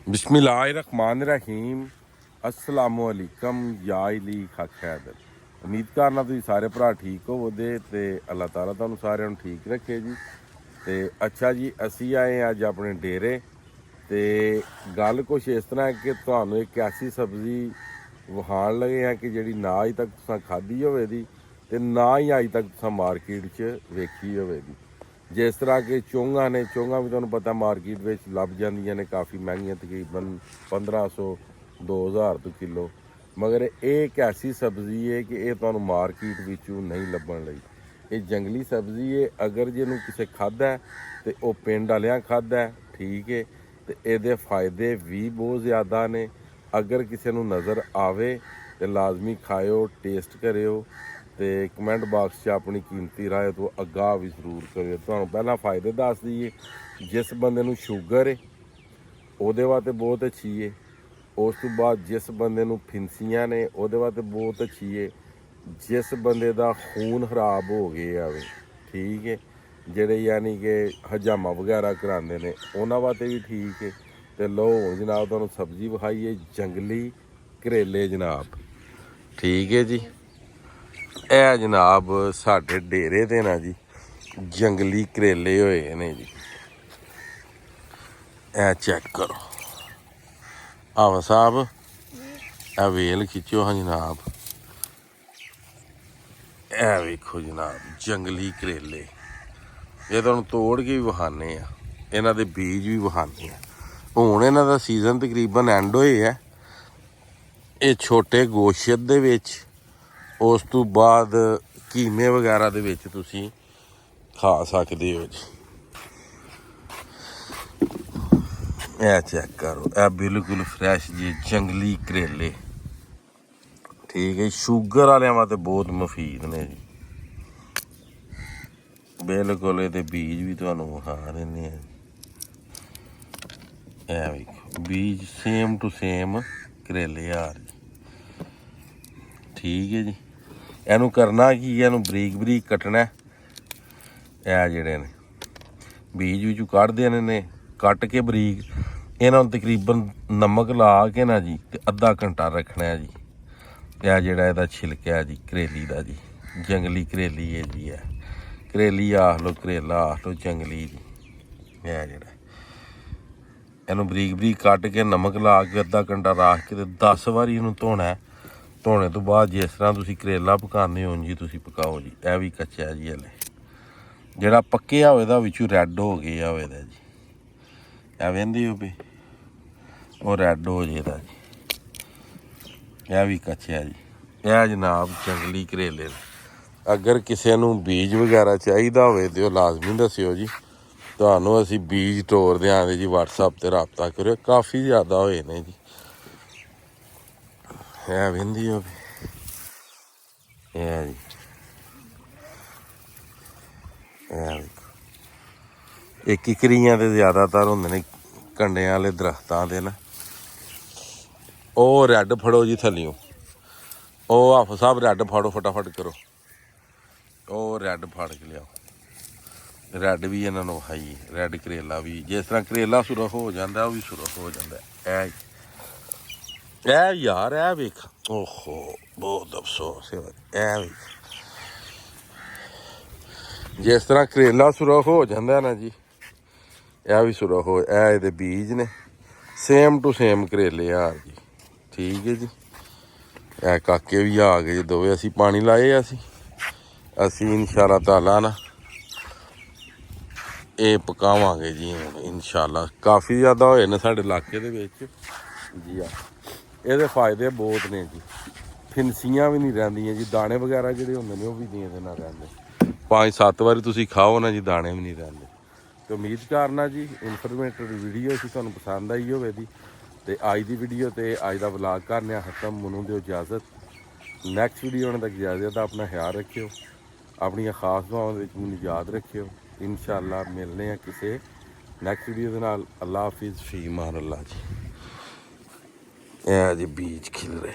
ਬਿਸਮਿल्लाहिर्रहमानिर्रहीम अस्सलामुअलैकुम या अली खैदर। उम्मीद करना तुसीं सारे भरा ठीक होवोगे ते अल्लाह ताला तुहानूं सारिਆਂ ਨੂੰ ठीक रखे जी। ते अच्छा जी, असी आए अज अपने डेरे ते गल कुछ इस तरह है कि तुहानूं एक ऐसी सब्जी विखाण लगे हैं कि जिहड़ी ना अज तक तुसां खाधी होवे दी ते ना ही अज तक तुसां मार्केट च वेखी होवे दी। जिस तरह के चोंगा ने, चोंगा भी तुहानूं पता मार्केट में लभ जांदियां ने काफ़ी महंगियां, तकरीबन 1500 2000 तो किलो। मगर ये एक ऐसी सब्जी है कि ये तुहानूं मार्केट विचों नहीं लभण लई। ये जंगली सब्जी है, अगर जिन्हों किसी खाधा है तो वह पिंड वालियां खाधा है, ठीक है। तो ये फायदे भी बहुत ज़्यादा ने। अगर किसी नूं नज़र आवे तो लाजमी खाओ, टेस्ट करो तो कमेंट बॉक्स से अपनी कीमती राय तो आगाह भी जरूर करियो। तुहानूं पहला फायदे दस दईए। जिस बंदे नूं शुगर है ਉਹਦੇ वास्ते बहुत अच्छी है। उस तो बाद जिस बंदे नूं फिंसियां ने ਉਹਦੇ वास्ते बहुत अच्छी है। जिस बंदे दा खून खराब हो गया आवे, ठीक है, ਜਿਹੜੇ यानी कि हजामा वगैरह करांदे ने उन्हां वास्ते भी ठीक है। तो लो जनाब तुहानूं सब्जी विखाई जंगली करेले जनाब, ठीक है जी। ਇਹ जनाब साडे डेरे ते ना जी जंगली करेले होए ने जी। ਇਹ चेक करो आवा साहब, ਇਹ वेल खिच्चो हाँ जनाब। ਇਹ ਵੇਖੋ जनाब जंगली करेले, ये तुहानूं तोड़ के भी विखाने आ, इन्हां दे बीज भी विखाने आ। हुण इन्हां दा सीजन तकरीबन एंड होए है। ये छोटे गोशत दे विच, उस तो बाद कीमे वगैरह दे विच तुसीं खा सकदे हो जी। ਇਹ चेक करो, ਇਹ बिल्कुल फ्रैश जी जंगली करेले, ठीक है। शुगर वालियां वास्ते बहुत मुफीद ने जी। बिल्कुल ये बीज भी तुहानूं विखा दिंदे आ। ਇਹ ਵੇਖੋ बीज सेम टू सेम करेले यार जी, ठीक है जी। ਇਹਨੂੰ करना की, ਇਹਨੂੰ ਬਰੀਕ ਬਰੀਕ ਕੱਟਣਾ। ਇਹ ਜਿਹੜੇ ਨੇ बीज ਵਿੱਚੋਂ ਕੱਢ ਦੇਣੇ ਨੇ, ਕੱਟ ਕੇ ਬਰੀਕ। ਇਹਨਾਂ ਨੂੰ ਤਕਰੀਬਨ ਨਮਕ ਲਾ ਕੇ ਨਾ ਜੀ ਤੇ ਅੱਧਾ ਘੰਟਾ ਰੱਖਣਾ ਹੈ ਜੀ। ਇਹ ਜਿਹੜਾ ਇਹਦਾ ਛਿਲਕਾ ਜੀ ਕਰੇਲੀ ਦਾ ਜੀ, ਜੰਗਲੀ ਕਰੇਲੀ ਹੈ ਜੀ। ਇਹ ਕਰੇਲੀ ਆਖ ਲਓ, ਕਰੇਲਾ ਆਖ ਲਓ, ਜੰਗਲੀ ਜੀ। ਇਹ ਜਿਹੜਾ ਇਹਨੂੰ ਬਰੀਕ ਬਰੀਕ ਕੱਟ ਕੇ ਨਮਕ ਲਾ ਕੇ ਅੱਧਾ ਘੰਟਾ ਰੱਖ ਕੇ ਤੇ 10 ਵਾਰੀ ਇਹਨੂੰ ਧੋਣਾ। ਧੋਣੇ ਤੋਂ ਬਾਅਦ ਜਿਸ ਤਰ੍ਹਾਂ ਤੁਸੀਂ ਕਰੇਲਾ ਪਕਾਉਂਦੇ ਹੋ ਜੀ ਤੁਸੀਂ ਪਕਾਓ ਜੀ। ਇਹ ਵੀ ਕੱਚਾ ਜੀ, ਹਲੇ ਜਿਹੜਾ ਪੱਕਿਆ ਹੋਵੇ ਦਾ ਵਿੱਚੋਂ ਰੈੱਡ ਹੋ ਗਿਆ ਹੋਵੇ ਦਾ ਜੀ। ਇਹ ਵਹਿੰਦੇ ਹੋ ਵੀ ਉਹ ਰੈੱਡ ਹੋ ਜਾਏਦਾ ਜੀ। ਇਹ ਵੀ ਕੱਚਾ ਜੀ। ਇਹ ਜਨਾਬ ਜੰਗਲੀ ਕਰੇਲੇ। ਅਗਰ ਕਿਸੇ ਨੂੰ ਬੀਜ ਵਗੈਰਾ ਚਾਹੀਦਾ ਹੋਵੇ ਤਾਂ ਉਹ ਲਾਜ਼ਮੀ ਦੱਸਿਓ ਜੀ, ਤੁਹਾਨੂੰ ਅਸੀਂ ਬੀਜ ਤੋਰ ਦਿਆਂਗੇ ਜੀ। WhatsApp 'ਤੇ ਰਾਬਤਾ ਕਰਿਓ, ਕਾਫੀ ਜ਼ਿਆਦਾ ਹੋਏ ਨੇ ਜੀ। ਇਹ ਵਹਿੰਦੀ ਹੋ ਵੀ ਇਹ ਜੀ। ਇਹ ਕਿਕਰੀਆਂ ਤੇ ਜ਼ਿਆਦਾਤਰ ਹੁੰਦੇ ਨੇ ਕੰਡਿਆਂ ਵਾਲੇ ਦਰਖਤਾਂ ਦੇ ਨਾ। ਉਹ ਰੈੱਡ ਫੜੋ ਜੀ ਥੱਲਿਓਂ, ਉਹ ਆਫ ਸਾਹਿਬ ਰੈੱਡ ਫੜੋ, ਫਟਾਫਟ ਕਰੋ। ਉਹ ਰੈੱਡ ਫੜ ਕੇ ਲਿਆਓ। ਰੈੱਡ ਵੀ ਇਹਨਾਂ ਨੂੰ ਵਿਖਾਈਏ, ਰੈੱਡ ਕਰੇਲਾ ਵੀ। ਜਿਸ ਤਰ੍ਹਾਂ ਕਰੇਲਾ ਸੁਰਖ ਹੋ ਜਾਂਦਾ ਉਹ ਵੀ ਸੁਰਖ ਹੋ ਜਾਂਦਾ। ਇਹ ਯਾਰ ਇਹ ਵੇਖ, ਓਹੋ ਬਹੁਤ ਅਫਸੋਸ ਹੈ। ਇਹ ਵੇਖ ਜਿਸ ਤਰ੍ਹਾਂ ਕਰੇਲਾ ਸੁਰਖ ਹੋ ਜਾਂਦਾ ਨਾ ਜੀ, ਇਹ ਵੀ ਸੁਰਖ ਹੋ। ਇਹ ਇਹਦੇ ਬੀਜ ਨੇ, ਸੇਮ ਟੂ ਸੇਮ ਕਰੇਲੇ ਯਾਰ ਜੀ, ਠੀਕ ਹੈ ਜੀ। ਇਹ ਕਾਕੇ ਵੀ ਆ ਗਏ ਜੀ ਦੋਵੇਂ। ਅਸੀਂ ਪਾਣੀ ਲਾਏ ਅਸੀਂ ਇਨਸ਼ਾਅੱਲਾ ਤਾਲਾ ਨਾ ਇਹ ਪਕਾਵਾਂਗੇ ਜੀ ਹੁਣ ਇਨਸ਼ਾਅੱਲਾ। ਕਾਫੀ ਜ਼ਿਆਦਾ ਹੋਏ ਨੇ ਸਾਡੇ ਇਲਾਕੇ ਦੇ ਵਿੱਚ ਜੀ। ਇਹਦੇ ਫਾਇਦੇ ਬਹੁਤ ਨੇ ਜੀ। ਫਿਨਸੀਆਂ ਵੀ ਨਹੀਂ ਰਹਿੰਦੀਆਂ ਜੀ, ਦਾਣੇ ਵਗੈਰਾ ਜਿਹੜੇ ਹੁੰਦੇ ਨੇ ਉਹ ਵੀ ਨਹੀਂ ਇਹਦੇ ਨਾਲ ਰਹਿੰਦੇ। 5-7 ਵਾਰੀ ਤੁਸੀਂ ਖਾਓ ਨਾ ਜੀ, ਦਾਣੇ ਵੀ ਨਹੀਂ ਰਹਿੰਦੇ। ਤੇ ਉਮੀਦ ਕਰਨਾ ਜੀ ਇਨਫੋਰਮੇਟਿਵ ਵੀਡੀਓ ਸੀ ਤੁਹਾਨੂੰ ਪਸੰਦ ਆਈ ਹੋਵੇ ਦੀ। ਤੇ ਅੱਜ ਦੀ ਵੀਡੀਓ ਤੇ ਅੱਜ ਦਾ ਵਲੌਗ ਕਰਨੇ ਖਤਮ। ਮੈਨੂੰ ਦਿਓ ਇਜਾਜ਼ਤ। ਨੈਕਸਟ ਵੀਡੀਓ ਆਉਣ ਤੱਕ ਇਜਾਜ਼ਤ। ਆਪਣਾ ਖਿਆਲ ਰੱਖਿਓ, ਆਪਣੀਆਂ ਖਾਸ ਦੁਆਵਾਂ ਵਿੱਚ ਮੈਨੂੰ ਯਾਦ ਰੱਖਿਓ। ਇਨਸ਼ਾਅੱਲਾ ਮਿਲਨੇ ਆ ਕਿਸੇ ਨੈਕਸਟ ਵੀਡੀਓ ਦੇ ਨਾਲ। ਅੱਲਾ ਹਾਫਿਜ਼, ਫੀ ਮਾਨ ਅੱਲਾ ਜੀ। ਇਹ ਜੀ ਬੀਜ ਖਿਲ ਰਹੇ।